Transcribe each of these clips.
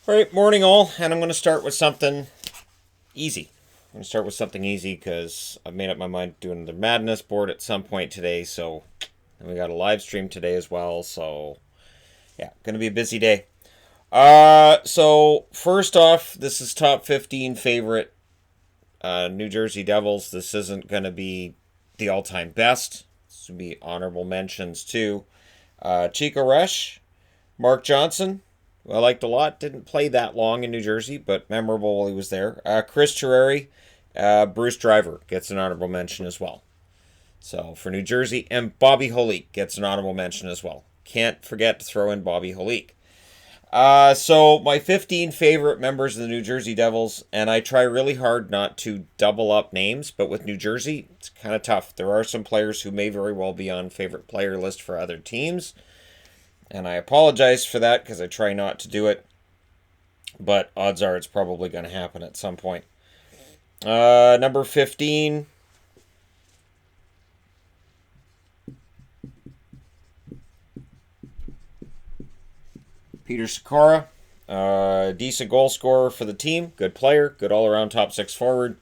All right, morning all, and I'm going to start with something easy. I'm going to start with something easy because I've made up my mind doing the Madness board at some point today, so and we got a live stream today as well, so yeah, going to be a busy day. So first off, this is top 15 favorite New Jersey Devils. This isn't going to be the all-time best. This would be honorable mentions too. Chico Resch, Mark Johnson, who I liked a lot. Didn't play that long in New Jersey, but memorable while he was there. Chris Terreri, Bruce Driver gets an honorable mention as well. So for New Jersey, and Bobby Holik gets an honorable mention as well. Can't forget to throw in Bobby Holik. So my 15 favorite members of the New Jersey Devils, and I try really hard not to double up names, but with New Jersey, it's kind of tough. There are some players who may very well be on favorite player list for other teams, and I apologize for that because I try not to do it, but odds are it's probably going to happen at some point. Number 15... Peter Sikora, decent goal scorer for the team, good player, good all-around top six forward.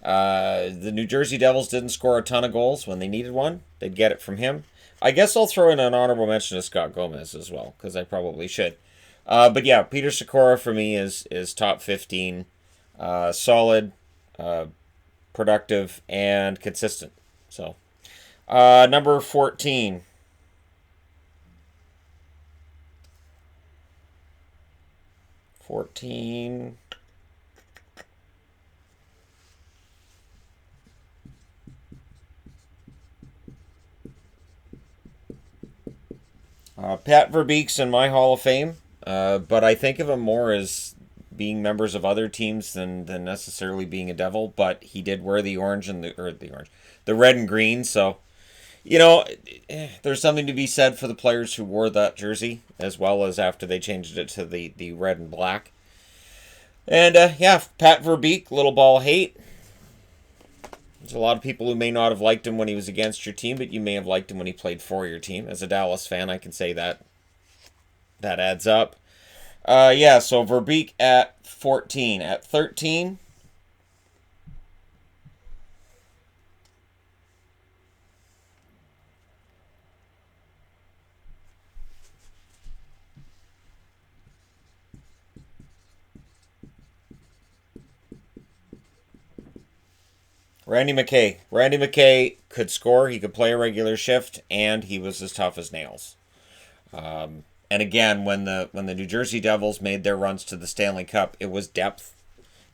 The New Jersey Devils didn't score a ton of goals when they needed one. They'd get it from him. I guess I'll throw in an honorable mention to Scott Gomez as well, because I probably should. But yeah, Peter Sikora for me is top 15. Solid, productive, and consistent. So, number 14. Pat Verbeek's in my Hall of Fame, but I think of him more as being members of other teams than necessarily being a Devil. But he did wear the orange and the red and green. So, there's something to be said for the players who wore that jersey, as well as after they changed it to the red and black. And Pat Verbeek, little ball hate. There's a lot of people who may not have liked him when he was against your team, but you may have liked him when he played for your team. As a Dallas fan, I can say that adds up. So Verbeek at 14. At 13, Randy McKay. Randy McKay could score. He could play a regular shift, and he was as tough as nails. And again, when the New Jersey Devils made their runs to the Stanley Cup, it was depth.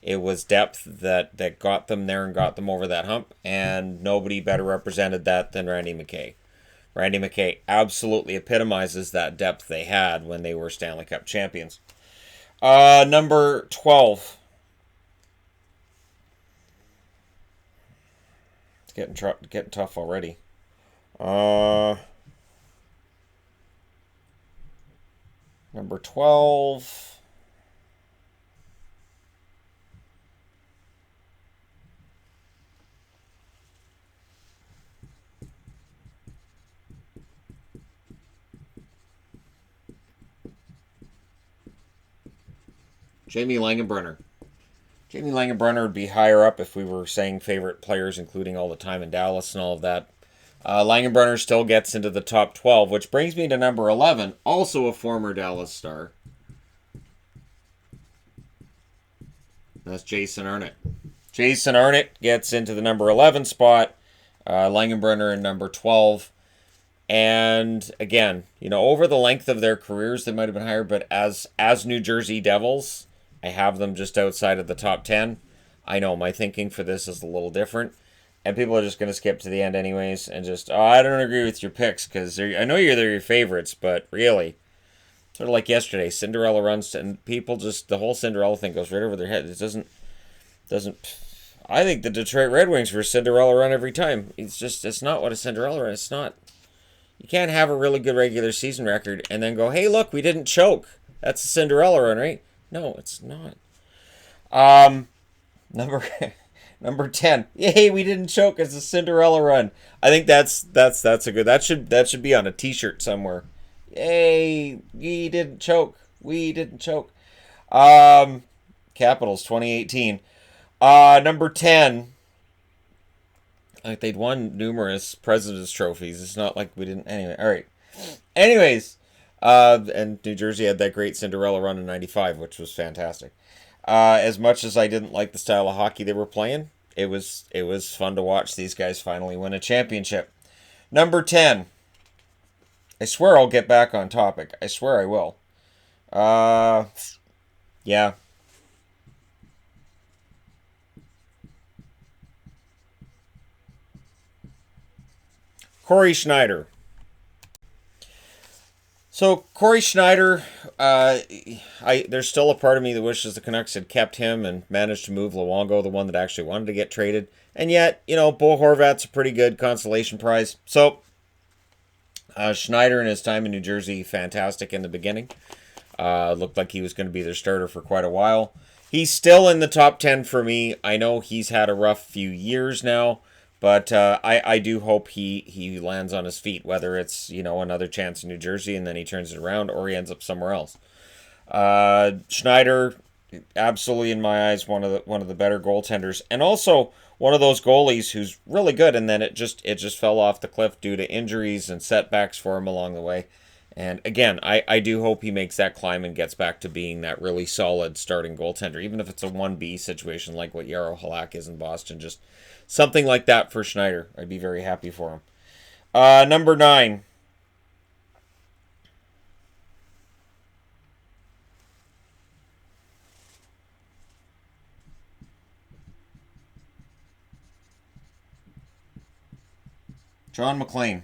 It was depth that got them there and got them over that hump, and nobody better represented that than Randy McKay. Randy McKay absolutely epitomizes that depth they had when they were Stanley Cup champions. Number 12. Getting tough already. Number 12. Jamie Langenbrunner. Jamie Langenbrunner would be higher up if we were saying favorite players, including all the time in Dallas and all of that. Langenbrunner still gets into the top 12, which brings me to number 11, also a former Dallas star. That's Jason Arnott. Jason Arnott gets into the number 11 spot. Langenbrunner in number 12. And again, over the length of their careers, they might have been higher, but as New Jersey Devils, I have them just outside of the top 10. I know my thinking for this is a little different. And people are just going to skip to the end anyways and just, I don't agree with your picks because I know they're your favorites, but really, sort of like yesterday, Cinderella runs, and people just, the whole Cinderella thing goes right over their head. It doesn't, I think the Detroit Red Wings were a Cinderella run every time. It's not what a Cinderella run is. It's not. You can't have a really good regular season record and then go, hey, look, we didn't choke. That's a Cinderella run, right? No, it's not. Number 10. Yay, we didn't choke. It's a Cinderella run. I think that's a good. That should be on a T-shirt somewhere. Yay, we didn't choke. We didn't choke. Capitals 2018. Number 10. Like they'd won numerous President's trophies. It's not like we didn't. Anyway, all right. Anyways, and New Jersey had that great Cinderella run in '95, which was fantastic. As much as I didn't like the style of hockey they were playing, it was fun to watch these guys finally win a championship. Number 10. I swear I'll get back on topic. I swear I will. Yeah. Cory Schneider. So Cory Schneider, there's still a part of me that wishes the Canucks had kept him and managed to move Luongo, the one that actually wanted to get traded. And yet, Bo Horvat's a pretty good consolation prize. So Schneider and his time in New Jersey, fantastic in the beginning. Looked like he was going to be their starter for quite a while. He's still in the top 10 for me. I know he's had a rough few years now, but I do hope he lands on his feet, whether it's, another chance in New Jersey and then he turns it around or he ends up somewhere else. Schneider, absolutely in my eyes, one of the better goaltenders, and also one of those goalies who's really good, and then it just fell off the cliff due to injuries and setbacks for him along the way. And again, I do hope he makes that climb and gets back to being that really solid starting goaltender, even if it's a 1B situation like what Jaro Halak is in Boston. Just something like that for Schneider. I'd be very happy for him. Number 9. John McClane.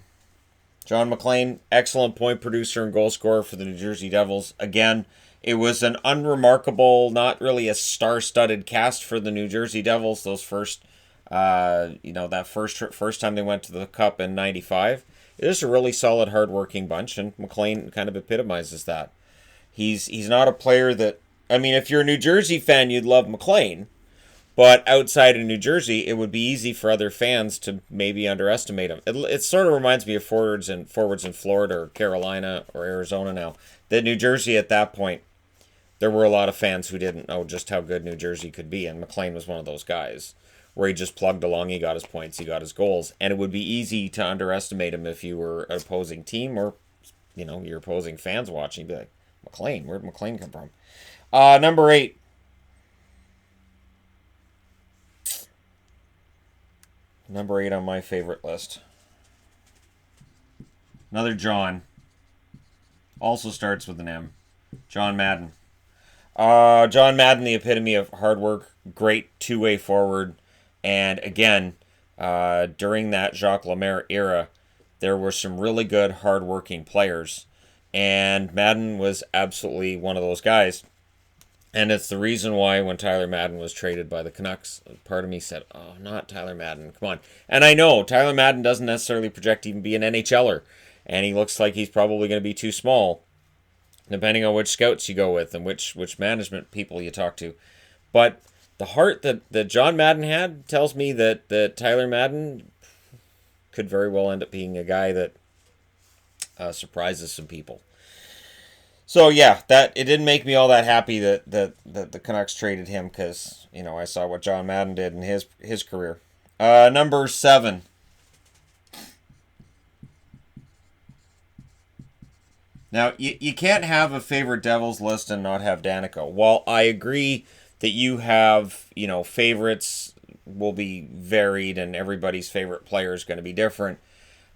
John McClane, excellent point producer and goal scorer for the New Jersey Devils. Again, it was an unremarkable, not really a star-studded cast for the New Jersey Devils. Those first, that first time they went to the Cup in '95. It is a really solid, hard-working bunch, and McClane kind of epitomizes that. He's not a player that, if you're a New Jersey fan, you'd love McClane. But outside of New Jersey, it would be easy for other fans to maybe underestimate him. It sort of reminds me of forwards in Florida or Carolina or Arizona now. That New Jersey at that point, there were a lot of fans who didn't know just how good New Jersey could be, and McClane was one of those guys where he just plugged along, he got his points, he got his goals, and it would be easy to underestimate him if you were an opposing team or, your opposing fans watching. You'd be like, McClane, where'd McClane come from? Number 8. Number 8 on my favorite list. Another John. Also starts with an M. John Madden. John Madden, the epitome of hard work, great two-way forward. And again, during that Jacques Lemaire era, there were some really good, hard-working players. And Madden was absolutely one of those guys. And it's the reason why when Tyler Madden was traded by the Canucks, part of me said, oh, not Tyler Madden, come on. And I know Tyler Madden doesn't necessarily project to even be an NHLer. And he looks like he's probably going to be too small, depending on which scouts you go with and which management people you talk to. But the heart that John Madden had tells me that Tyler Madden could very well end up being a guy that surprises some people. So yeah, that it didn't make me all that happy that the Canucks traded him because I saw what John Madden did in his career. Number 7. Now you can't have a favorite Devils list and not have Danico. While I agree that you have favorites will be varied and everybody's favorite player is going to be different.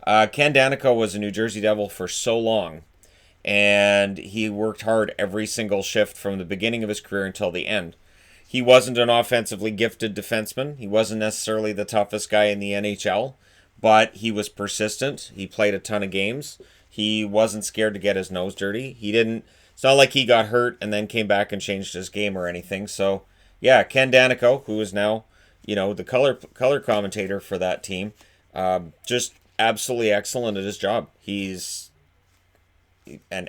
Ken Danico was a New Jersey Devil for so long. And he worked hard every single shift from the beginning of his career until the end. He wasn't an offensively gifted defenseman. He wasn't necessarily the toughest guy in the NHL, but he was persistent. He played a ton of games. He wasn't scared to get his nose dirty. It's not like he got hurt and then came back and changed his game or anything. So, yeah, Ken Danico, who is now, the color commentator for that team, just absolutely excellent at his job. He's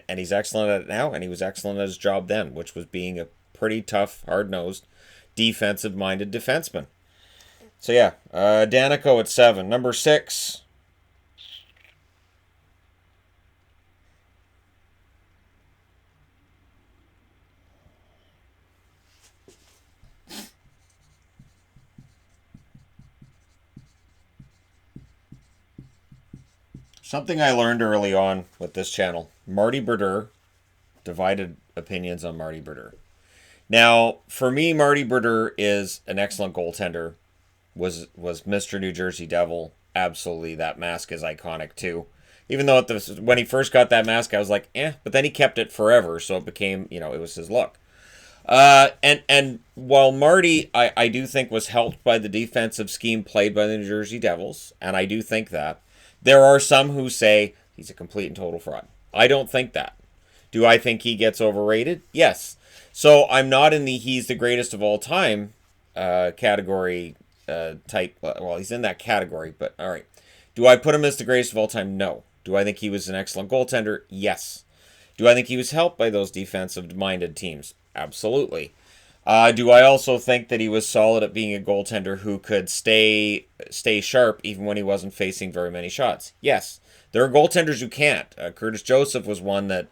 excellent at it now, and he was excellent at his job then, which was being a pretty tough, hard-nosed, defensive-minded defenseman. So yeah, Danico at 7. Number 6. Something I learned early on with this channel. Marty Birder, divided opinions on Marty Birder. Now, for me, Marty Birder is an excellent goaltender. Was Mr. New Jersey Devil. Absolutely, that mask is iconic too. Even though when he first got that mask, I was like, but then he kept it forever, so it became, it was his look. And while Marty, I do think was helped by the defensive scheme played by the New Jersey Devils, and I do think that, there are some who say he's a complete and total fraud. I don't think that. Do I think he gets overrated? Yes. So I'm not in the he's the greatest of all time category type. Well, he's in that category, but all right. Do I put him as the greatest of all time? No. Do I think he was an excellent goaltender? Yes. Do I think he was helped by those defensive-minded teams? Absolutely. Do I also think that he was solid at being a goaltender who could stay sharp even when he wasn't facing very many shots? Yes. There are goaltenders who can't. Curtis Joseph was one that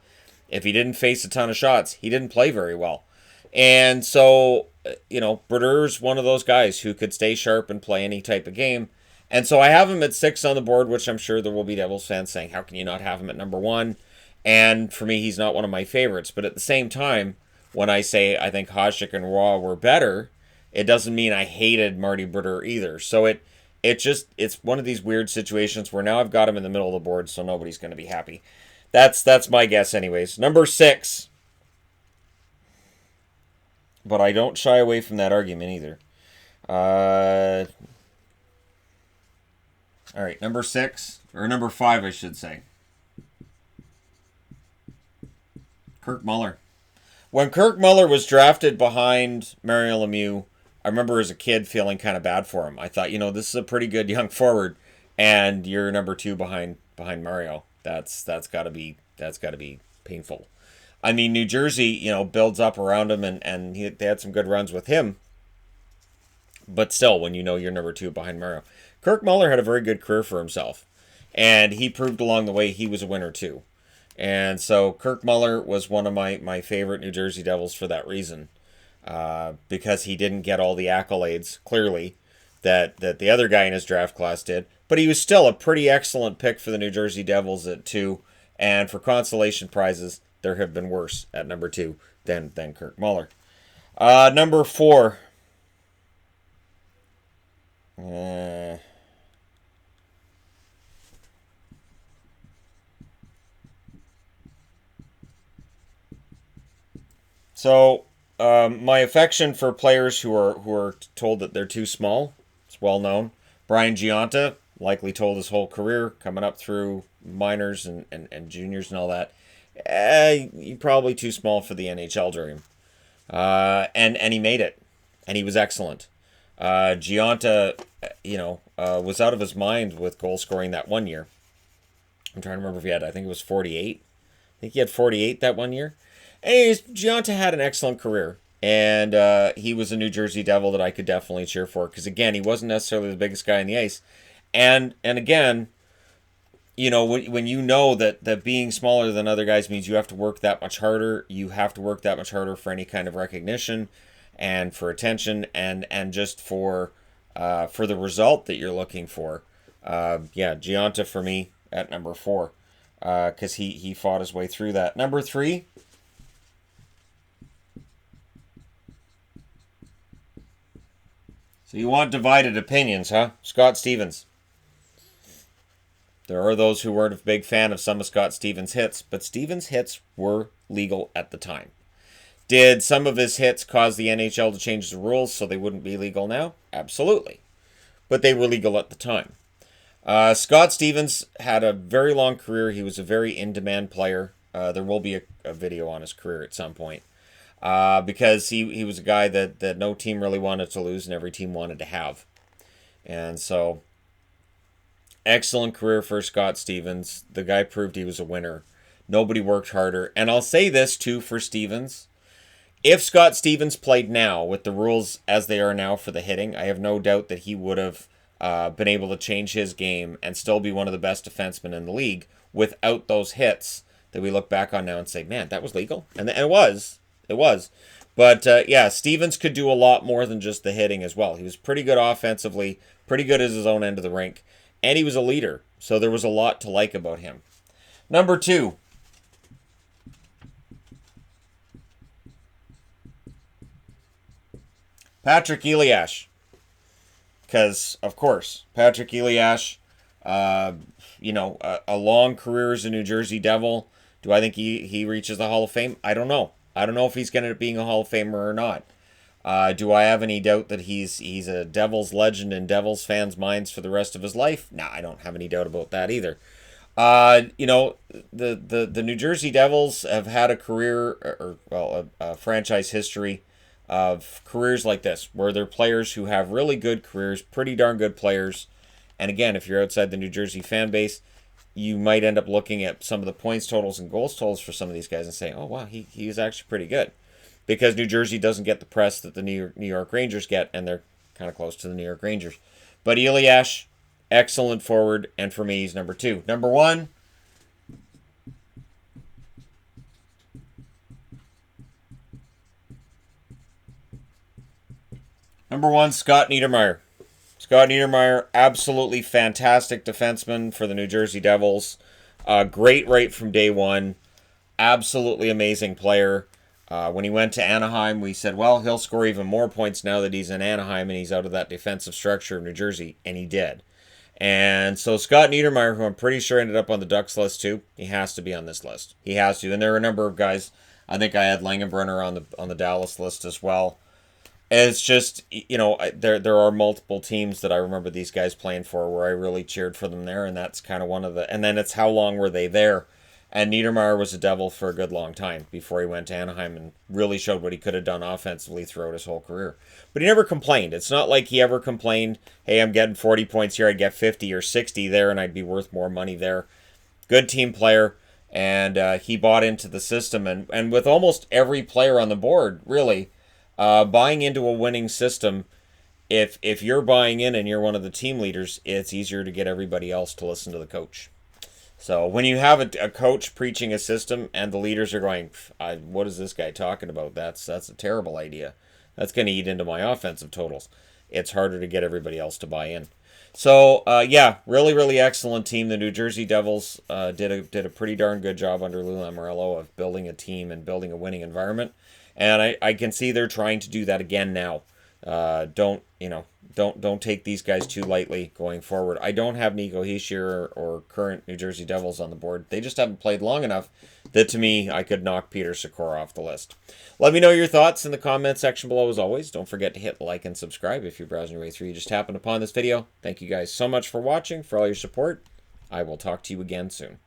if he didn't face a ton of shots, he didn't play very well. And so, Birder's one of those guys who could stay sharp and play any type of game. And so I have him at 6 on the board, which I'm sure there will be Devils fans saying, how can you not have him at number 1? And for me, he's not one of my favorites. But at the same time, when I say I think Hasek and Roy were better, it doesn't mean I hated Marty Birder either. So it's one of these weird situations where now I've got him in the middle of the board, so nobody's going to be happy. That's my guess anyways. Number 6. But I don't shy away from that argument either. All right, number 6, or number 5, I should say. Kirk Muller. When Kirk Muller was drafted behind Mario Lemieux, I remember as a kid feeling kind of bad for him. I thought, this is a pretty good young forward, and you're number 2 behind Mario. That's got to be painful. I mean, New Jersey, builds up around him, and they had some good runs with him. But still, when you're number 2 behind Mario. Kirk Muller had a very good career for himself, and he proved along the way he was a winner too. And so Kirk Muller was one of my favorite New Jersey Devils for that reason, because he didn't get all the accolades, clearly, that the other guy in his draft class did. But he was still a pretty excellent pick for the New Jersey Devils at 2, and for consolation prizes, there have been worse at number 2 than Kirk Muller. Number 4. So, my affection for players who are told that they're too small, it's well known. Brian Gionta, likely told his whole career, coming up through minors and juniors and all that, you're probably too small for the NHL dream. And he made it, and he was excellent. Gionta, was out of his mind with goal scoring that one year. I'm trying to remember if he had, I think it was 48. I think he had 48 that one year. Anyways, Gionta had an excellent career, and he was a New Jersey Devil that I could definitely cheer for, because again, he wasn't necessarily the biggest guy on the ice, and again, when you know that being smaller than other guys means you have to work that much harder, you have to work that much harder for any kind of recognition, and for attention, and just for the result that you're looking for. Gionta for me at number 4, because he fought his way through that. Number 3. So you want divided opinions, huh? Scott Stevens. There are those who weren't a big fan of some of Scott Stevens' hits, but Stevens' hits were legal at the time. Did some of his hits cause the NHL to change the rules so they wouldn't be legal now? Absolutely. But they were legal at the time. Scott Stevens had a very long career. He was a very in-demand player. There will be a video on his career at some point. Because he was a guy that no team really wanted to lose and every team wanted to have. And so, excellent career for Scott Stevens. The guy proved he was a winner. Nobody worked harder. And I'll say this too for Stevens. If Scott Stevens played now with the rules as they are now for the hitting, I have no doubt that he would have been able to change his game and still be one of the best defensemen in the league without those hits that we look back on now and say, man, that was legal. And it was. It was. But, Stevens could do a lot more than just the hitting as well. He was pretty good offensively, pretty good at his own end of the rink, and he was a leader. So there was a lot to like about him. Number 2. Patrick Ashe. Because, of course, Patrick Ashe, a long career as a New Jersey Devil. Do I think he reaches the Hall of Fame? I don't know. I don't know if he's going to end up being a Hall of Famer or not. Do I have any doubt that he's a Devils legend in Devils fans' minds for the rest of his life? No, I don't have any doubt about that either. The New Jersey Devils have had a career, a franchise history of careers like this, where they're players who have really good careers, pretty darn good players. And again, if you're outside the New Jersey fan base, you might end up looking at some of the points totals and goals totals for some of these guys and saying, oh, wow, he is actually pretty good. Because New Jersey doesn't get the press that the New York Rangers get, and they're kind of close to the New York Rangers. But Ashe, excellent forward, and for me, he's number 2. Number 1, Scott Niedermayer. Scott Niedermayer, absolutely fantastic defenseman for the New Jersey Devils. Great right from day one. Absolutely amazing player. When he went to Anaheim, we said, well, he'll score even more points now that he's in Anaheim and he's out of that defensive structure of New Jersey, and he did. And so Scott Niedermayer, who I'm pretty sure ended up on the Ducks list too, he has to be on this list. He has to. And there are a number of guys. I think I had Langenbrunner on the Dallas list as well. And it's just, there are multiple teams that I remember these guys playing for where I really cheered for them there, and that's kind of one of the... And then it's how long were they there? And Niedermayer was a Devil for a good long time before he went to Anaheim and really showed what he could have done offensively throughout his whole career. But he never complained. It's not like he ever complained, hey, I'm getting 40 points here, I'd get 50 or 60 there, and I'd be worth more money there. Good team player, and he bought into the system. And with almost every player on the board, really, buying into a winning system, if you're buying in and you're one of the team leaders, it's easier to get everybody else to listen to the coach. So when you have a coach preaching a system and the leaders are going, what is this guy talking about? That's a terrible idea. That's going to eat into my offensive totals. It's harder to get everybody else to buy in. So, really, really excellent team. The New Jersey Devils did a pretty darn good job under Lou Lamoriello of building a team and building a winning environment. And I can see they're trying to do that again now. Don't take these guys too lightly going forward. I don't have Nico Hischier or current New Jersey Devils on the board. They just haven't played long enough that, to me, I could knock Peter Sikora off the list. Let me know your thoughts in the comment section below as always. Don't forget to hit like and subscribe if you're browsing your way through. You just happened upon this video. Thank you guys so much for watching, for all your support. I will talk to you again soon.